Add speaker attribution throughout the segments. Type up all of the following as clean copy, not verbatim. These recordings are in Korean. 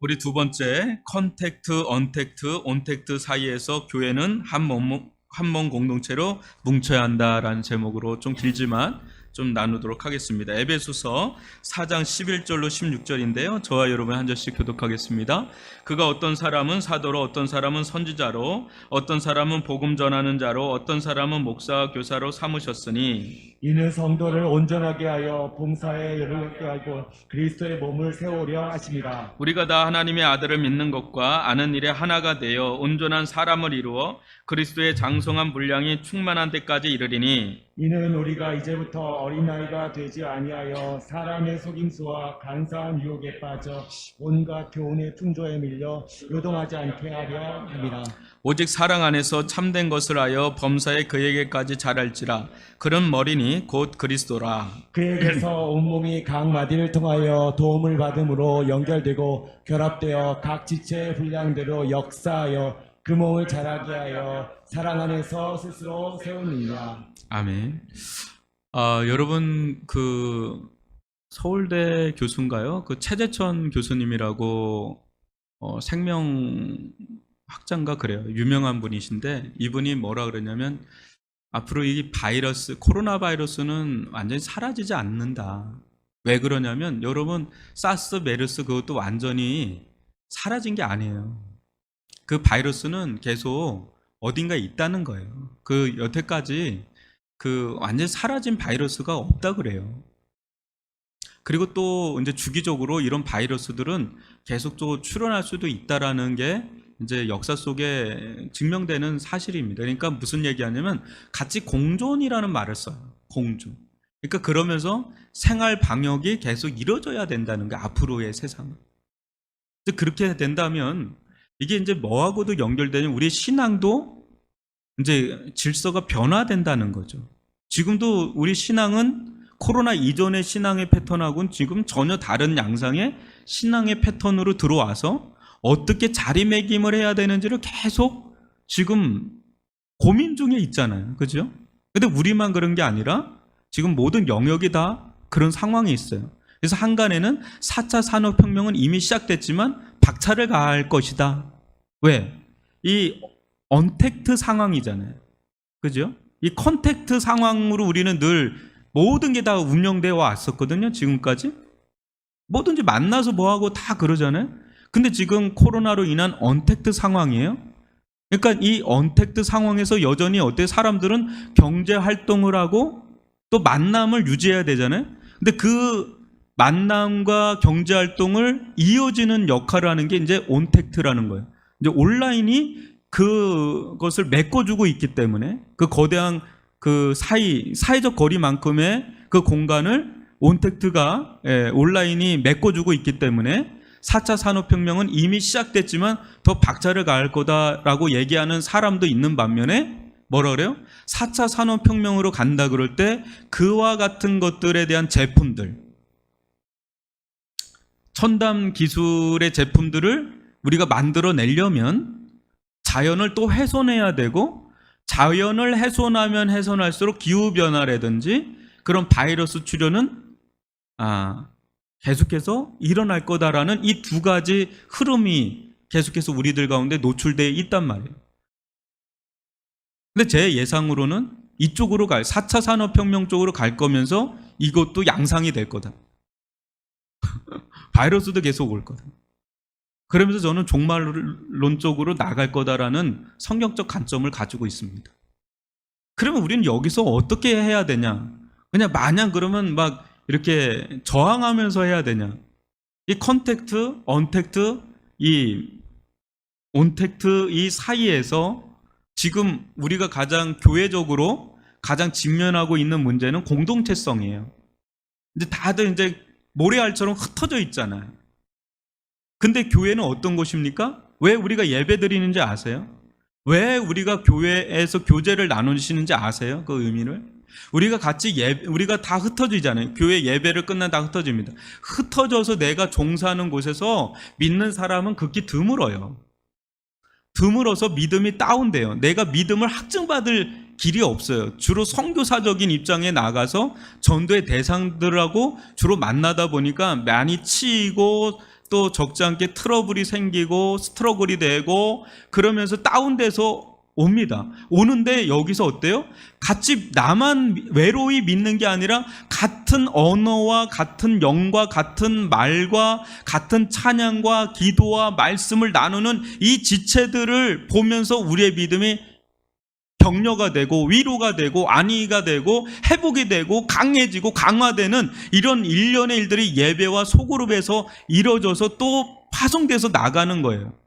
Speaker 1: 우리 두 번째, 컨택트, 언택트, 온택트 사이에서 교회는 한 몸 공동체로 뭉쳐야 한다라는 제목으로 좀 길지만 좀 나누도록 하겠습니다. 에베소서 4장 11절로 16절인데요. 저와 여러분 한 절씩 교독하겠습니다. 그가 어떤 사람은 사도로, 어떤 사람은 선지자로, 어떤 사람은 복음 전하는 자로, 어떤 사람은 목사와 교사로 삼으셨으니
Speaker 2: 이는 성도를 온전하게 하여 봉사에 여유롭게 하고 그리스도의 몸을 세우려 하심이라.
Speaker 1: 우리가 다 하나님의 아들을 믿는 것과 아는 일에 하나가 되어 온전한 사람을 이루어 그리스도의 장성한 분량이 충만한 데까지 이르리니
Speaker 2: 이는 우리가 이제부터 어린아이가 되지 아니하여 사람의 속임수와 간사한 유혹에 빠져 온갖 교훈의 풍조에 밀려 요동하지 않게 하려 함이라.
Speaker 1: 오직 사랑 안에서 참된 것을 하여 범사에 그에게까지 자랄지라. 그런 머리니 곧 그리스도라.
Speaker 2: 그에게서 온몸이 각 마디를 통하여 도움을 받음으로 연결되고 결합되어 각 지체의 분량대로 역사하여 그 몸을 자라게 하여 사랑 안에서 스스로 세우느니라.
Speaker 1: 아멘. 여러분 서울대 교수인가요? 최재천 교수님이라고 생명학자인가 그래요. 유명한 분이신데 이분이 뭐라 그러냐면 앞으로 이 코로나 바이러스는 완전히 사라지지 않는다. 왜 그러냐면 여러분 사스, 메르스 그것도 완전히 사라진 게 아니에요. 그 바이러스는 계속 어딘가에 있다는 거예요. 여태까지 완전히 사라진 바이러스가 없다 그래요. 그리고 또 이제 주기적으로 이런 바이러스들은 계속적으로 출현할 수도 있다라는 게 이제 역사 속에 증명되는 사실입니다. 그러니까 무슨 얘기하냐면 같이 공존이라는 말을 써요. 공존. 그러니까 그러면서 생활 방역이 계속 이루어져야 된다는 게 앞으로의 세상은. 그렇게 된다면 이게 이제 뭐하고도 연결되는 우리 신앙도 이제 질서가 변화된다는 거죠. 지금도 우리 신앙은 코로나 이전의 신앙의 패턴하고는 지금 전혀 다른 양상의 신앙의 패턴으로 들어와서 어떻게 자리매김을 해야 되는지를 계속 지금 고민 중에 있잖아요. 그죠? 근데 우리만 그런 게 아니라 지금 모든 영역이 다 그런 상황이 있어요. 그래서 한간에는 4차 산업혁명은 이미 시작됐지만 박차를 가할 것이다. 왜? 이 언택트 상황이잖아요. 그죠? 이 컨택트 상황으로 우리는 늘 모든 게 다 운영되어 왔었거든요. 지금까지. 뭐든지 만나서 뭐하고 다 그러잖아요. 근데 지금 코로나로 인한 언택트 상황이에요. 그러니까 이 언택트 상황에서 여전히 사람들은 경제 활동을 하고 또 만남을 유지해야 되잖아요. 근데 그 만남과 경제 활동을 이어지는 역할을 하는 게 이제 온택트라는 거예요. 이제 온라인이 그것을 메꿔주고 있기 때문에 그 거대한 사회적 거리만큼의 그 공간을 온택트가 온라인이 메꿔주고 있기 때문에 4차 산업혁명은 이미 시작됐지만 더 박차를 가할 거다라고 얘기하는 사람도 있는 반면에 뭐라 그래요? 4차 산업혁명으로 간다 그럴 때 그와 같은 것들에 대한 제품들, 첨단 기술의 제품들을 우리가 만들어내려면 자연을 또 훼손해야 되고 자연을 훼손하면 훼손할수록 기후변화라든지 그런 바이러스 출현은 계속해서 일어날 거다라는 이 두 가지 흐름이 계속해서 우리들 가운데 노출되어 있단 말이에요. 근데 제 예상으로는 이쪽으로 4차 산업혁명 쪽으로 갈 거면서 이것도 양상이 될 거다. 바이러스도 계속 올 거다. 그러면서 저는 종말론 쪽으로 나갈 거다라는 성경적 관점을 가지고 있습니다. 그러면 우리는 여기서 어떻게 해야 되냐? 그냥 마냥 그러면 막 이렇게 저항하면서 해야 되냐? 이 컨택트, 언택트, 이 온택트 이 사이에서 지금 우리가 교회적으로 가장 직면하고 있는 문제는 공동체성이에요. 이제 다들 이제 모래알처럼 흩어져 있잖아요. 근데 교회는 어떤 곳입니까? 왜 우리가 예배 드리는지 아세요? 왜 우리가 교회에서 교제를 나누시는지 아세요? 그 의미를? 우리가 우리가 다 흩어지잖아요. 교회 예배를 끝나면 다 흩어집니다. 흩어져서 내가 종사하는 곳에서 믿는 사람은 극히 드물어요. 드물어서 믿음이 다운돼요. 내가 믿음을 확증받을 길이 없어요. 주로 선교사적인 입장에 나가서 전도의 대상들하고 주로 만나다 보니까 많이 치이고 또 적지 않게 트러블이 생기고 스트러글이 되고 그러면서 다운돼서 옵니다. 오는데 여기서 어때요? 같이 나만 외로이 믿는 게 아니라 같은 언어와 같은 영과 같은 말과 같은 찬양과 기도와 말씀을 나누는 이 지체들을 보면서 우리의 믿음이 격려가 되고 위로가 되고 안위가 되고 회복이 되고 강해지고 강화되는 이런 일련의 일들이 예배와 소그룹에서 이루어져서 또 파송돼서 나가는 거예요.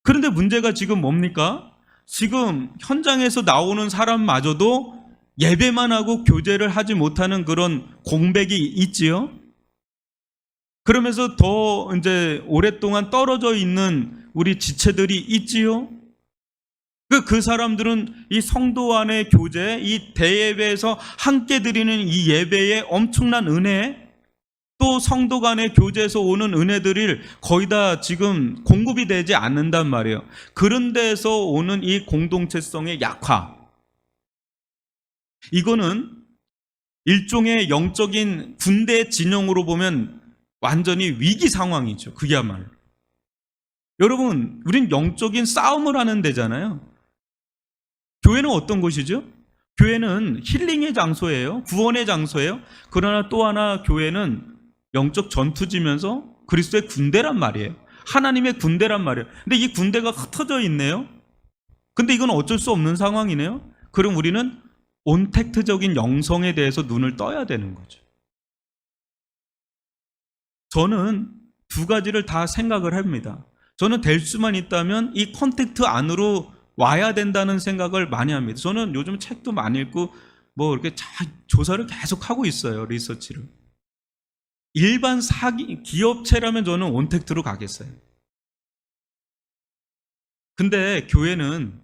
Speaker 1: 그런데 문제가 지금 뭡니까? 지금 현장에서 나오는 사람마저도 예배만 하고 교제를 하지 못하는 그런 공백이 있지요. 그러면서 더 이제 오랫동안 떨어져 있는 우리 지체들이 있지요. 그 사람들은 이 성도 안의 교제, 이 대예배에서 함께 드리는 이 예배의 엄청난 은혜, 또 성도 간의 교제에서 오는 은혜들이 거의 다 지금 공급이 되지 않는단 말이에요. 그런 데에서 오는 이 공동체성의 약화, 이거는 일종의 영적인 군대 진영으로 보면 완전히 위기 상황이죠. 그야말로. 여러분, 우린 영적인 싸움을 하는 데잖아요. 교회는 어떤 곳이죠? 교회는 힐링의 장소예요. 구원의 장소예요. 그러나 또 하나 교회는 영적 전투지면서 그리스도의 군대란 말이에요. 하나님의 군대란 말이에요. 근데 이 군대가 흩어져 있네요. 근데 이건 어쩔 수 없는 상황이네요. 그럼 우리는 온택트적인 영성에 대해서 눈을 떠야 되는 거죠. 저는 두 가지를 다 생각을 합니다. 저는 될 수만 있다면 이 컨택트 안으로 와야 된다는 생각을 많이 합니다. 저는 요즘 책도 많이 읽고 뭐 이렇게 조사를 계속 하고 있어요. 리서치를. 일반 기업체라면 저는 온택트로 가겠어요. 근데 교회는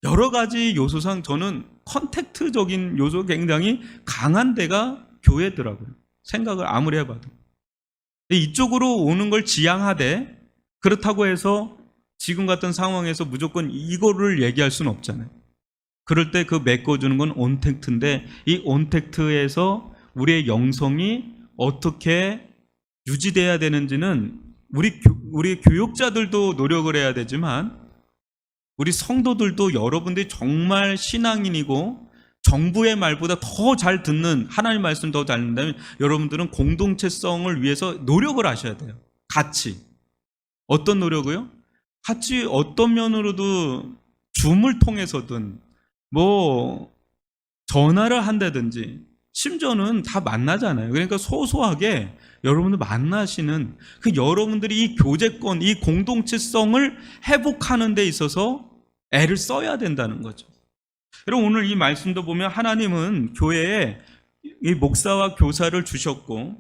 Speaker 1: 여러 가지 요소상 저는 컨택트적인 요소 굉장히 강한 데가 교회더라고요. 생각을 아무리 해봐도. 이쪽으로 오는 걸 지향하되 그렇다고 해서 지금 같은 상황에서 무조건 이거를 얘기할 수는 없잖아요. 그럴 때 그 메꿔주는 건 온택트인데 이 온택트에서 우리의 영성이 어떻게 유지돼야 되는지는 우리 교육자들도 노력을 해야 되지만 우리 성도들도 여러분들이 정말 신앙인이고 정부의 말보다 더 잘 듣는 하나님 말씀 더 잘 듣는다면 여러분들은 공동체성을 위해서 노력을 하셔야 돼요. 같이. 어떤 노력을요? 같이 어떤 면으로도 줌을 통해서든 뭐 전화를 한다든지 심지어는 다 만나잖아요. 그러니까 소소하게 여러분들 만나시는 그 여러분들이 이 교제권, 이 공동체성을 회복하는 데 있어서 애를 써야 된다는 거죠. 여러분 오늘 이 말씀도 보면 하나님은 교회에 이 목사와 교사를 주셨고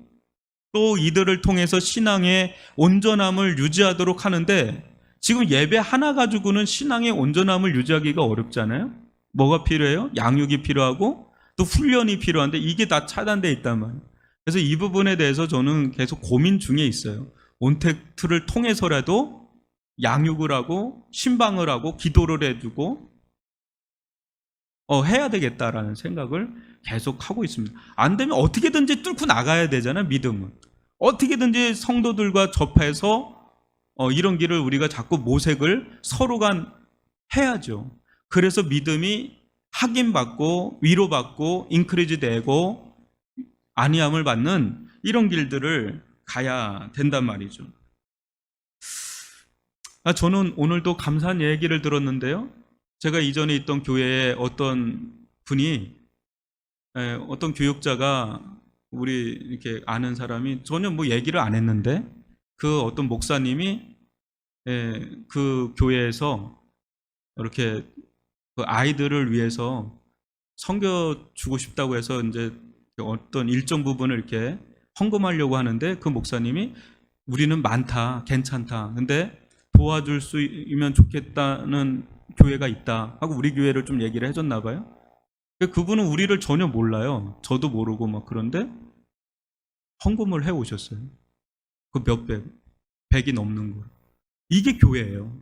Speaker 1: 또 이들을 통해서 신앙의 온전함을 유지하도록 하는데 지금 예배 하나 가지고는 신앙의 온전함을 유지하기가 어렵잖아요. 뭐가 필요해요? 양육이 필요하고 또 훈련이 필요한데 이게 다 차단되어 있단 말이에요. 그래서 이 부분에 대해서 저는 계속 고민 중에 있어요. 온택트를 통해서라도 양육을 하고 신방을 하고 기도를 해주고 해야 되겠다라는 생각을 계속 하고 있습니다. 안 되면 어떻게든지 뚫고 나가야 되잖아요. 믿음은. 어떻게든지 성도들과 접해서 이런 길을 우리가 자꾸 모색을 서로가 해야죠. 그래서 믿음이 확인받고 위로받고 인크리지 되고 안위함을 받는 이런 길들을 가야 된단 말이죠. 저는 오늘도 감사한 얘기를 들었는데요. 제가 이전에 있던 교회에 어떤 분이 어떤 교육자가 우리 이렇게 아는 사람이 전혀 뭐 얘기를 안 했는데 그 어떤 목사님이 그 교회에서 이렇게 그 아이들을 위해서 섬겨주고 싶다고 해서 이제 어떤 일정 부분을 이렇게 헌금하려고 하는데 그 목사님이 우리는 많다, 괜찮다. 근데 도와줄 수 있으면 좋겠다는 교회가 있다 하고 우리 교회를 좀 얘기를 해줬나 봐요. 그분은 우리를 전혀 몰라요. 저도 모르고 막 그런데 헌금을 해 오셨어요. 그 몇 백, 100이 넘는 거. 이게 교회예요.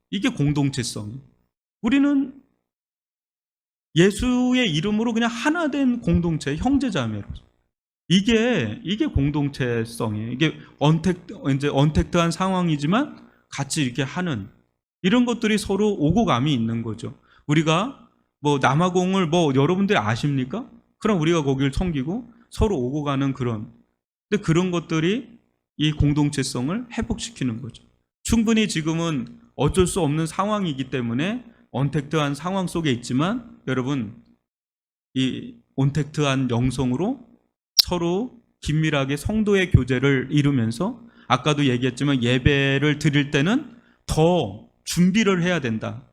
Speaker 1: 이게 공동체성. 우리는 예수의 이름으로 그냥 하나 된 공동체, 형제자매로. 이게 공동체성이에요. 이게 언택트한 상황이지만 같이 이렇게 하는 이런 것들이 서로 오고감이 있는 거죠. 우리가 뭐 남아공을 뭐 여러분들이 아십니까? 그럼 우리가 거기를 섬기고 서로 오고 가는 그런. 근데 그런 것들이 이 공동체성을 회복시키는 거죠. 충분히 지금은 어쩔 수 없는 상황이기 때문에 언택트한 상황 속에 있지만 여러분 이 온택트한 영성으로 서로 긴밀하게 성도의 교제를 이루면서 아까도 얘기했지만 예배를 드릴 때는 더 준비를 해야 된다.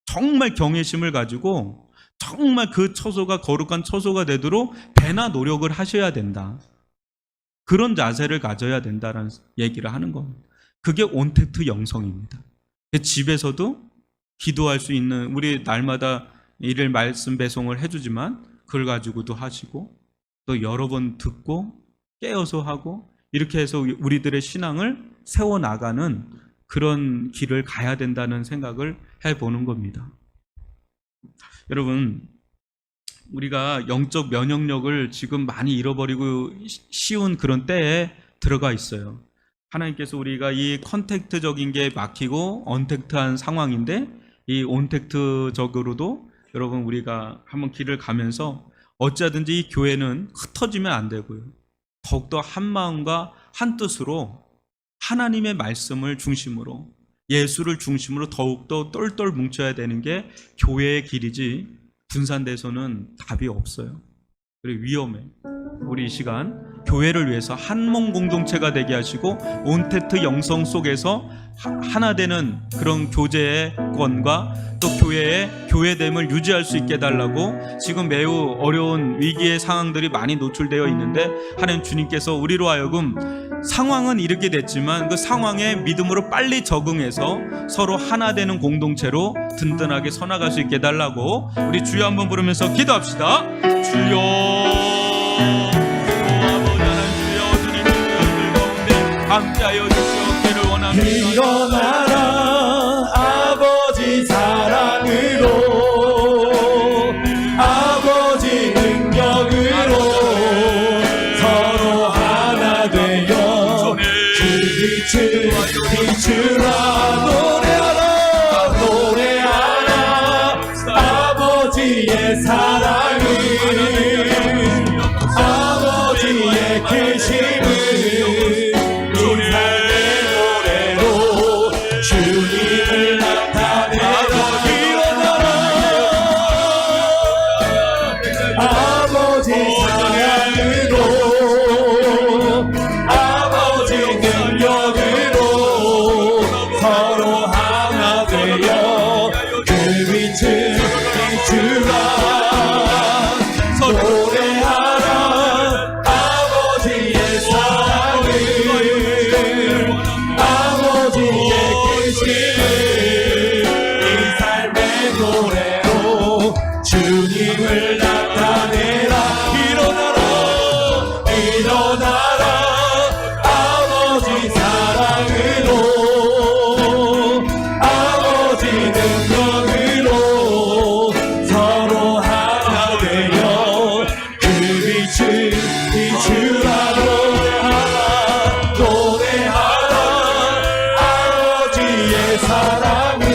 Speaker 1: 정말 경외심을 가지고 정말 그 처소가 거룩한 처소가 되도록 배나 노력을 하셔야 된다. 그런 자세를 가져야 된다는 얘기를 하는 겁니다. 그게 온택트 영성입니다. 집에서도 기도할 수 있는 우리 날마다 일일 말씀 배송을 해주지만 그걸 가지고도 하시고 또 여러 번 듣고 깨어서 하고 이렇게 해서 우리들의 신앙을 세워나가는 그런 길을 가야 된다는 생각을 해보는 겁니다. 여러분 우리가 영적 면역력을 지금 많이 잃어버리고 쉬운 그런 때에 들어가 있어요. 하나님께서 우리가 이 컨택트적인 게 막히고 언택트한 상황인데 이 온택트적으로도 여러분 우리가 한번 길을 가면서 어찌하든지 이 교회는 흩어지면 안 되고요. 더욱더 한 마음과 한 뜻으로 하나님의 말씀을 중심으로 예수를 중심으로 더욱더 똘똘 뭉쳐야 되는 게 교회의 길이지 분산돼서는 답이 없어요. 그리고 위험해. 우리 이 시간 교회를 위해서 한몸 공동체가 되게 하시고 온택트 영성 속에서 하나 되는 그런 교제의 권과 또 교회의 교회됨을 유지할 수 있게 해달라고 지금 매우 어려운 위기의 상황들이 많이 노출되어 있는데 하나님 주님께서 우리로 하여금 상황은 이렇게 됐지만 그 상황에 믿음으로 빨리 적응해서 서로 하나 되는 공동체로 든든하게 서나갈 수 있게 해달라고 우리 주여 한번 부르면서 기도합시다. 주여 함께하여 주시옵기를 원합니다.
Speaker 2: 일어나라 아버지 사랑으로 아버지 능력으로 서로 하나 되어 그 빛을 비추라 노래하라 아버지의 사랑을 아버지의 계심을 주님을 나타내라 일어나라 아버지 사랑으로 아버지 능력으로 서로 하나 되어 그 빛을 비추라 노래하라 아버지의 사랑을 아버지의 이 삶의 노래로 주님을 나타내라 일어나라 아버지 사랑으로 아버지 능력으로 서로 하나 되어 그 빛을 비추라 노래하라 아버지의 사랑을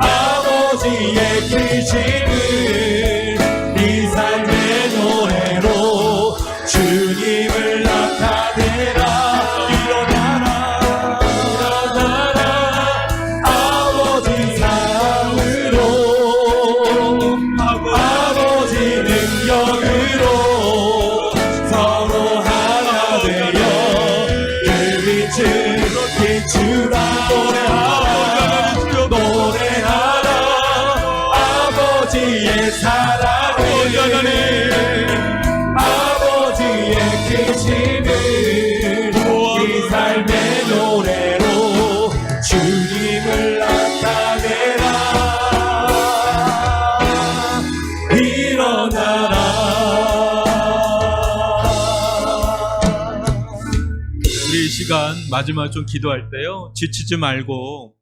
Speaker 2: 아버지의 계심을 이 삶의 노래로 주님을 나타내라 일어나라 아버지 사랑으로 아버지 능력으로 서로 하나 되어 그 빛을 비추라 노래하라 아버지의 사랑을 아버지의 계심을 이 삶의 노래로 주님을 나타내라 일어나라
Speaker 1: 우리 이 시간 마지막 좀 기도할 때요 지치지 말고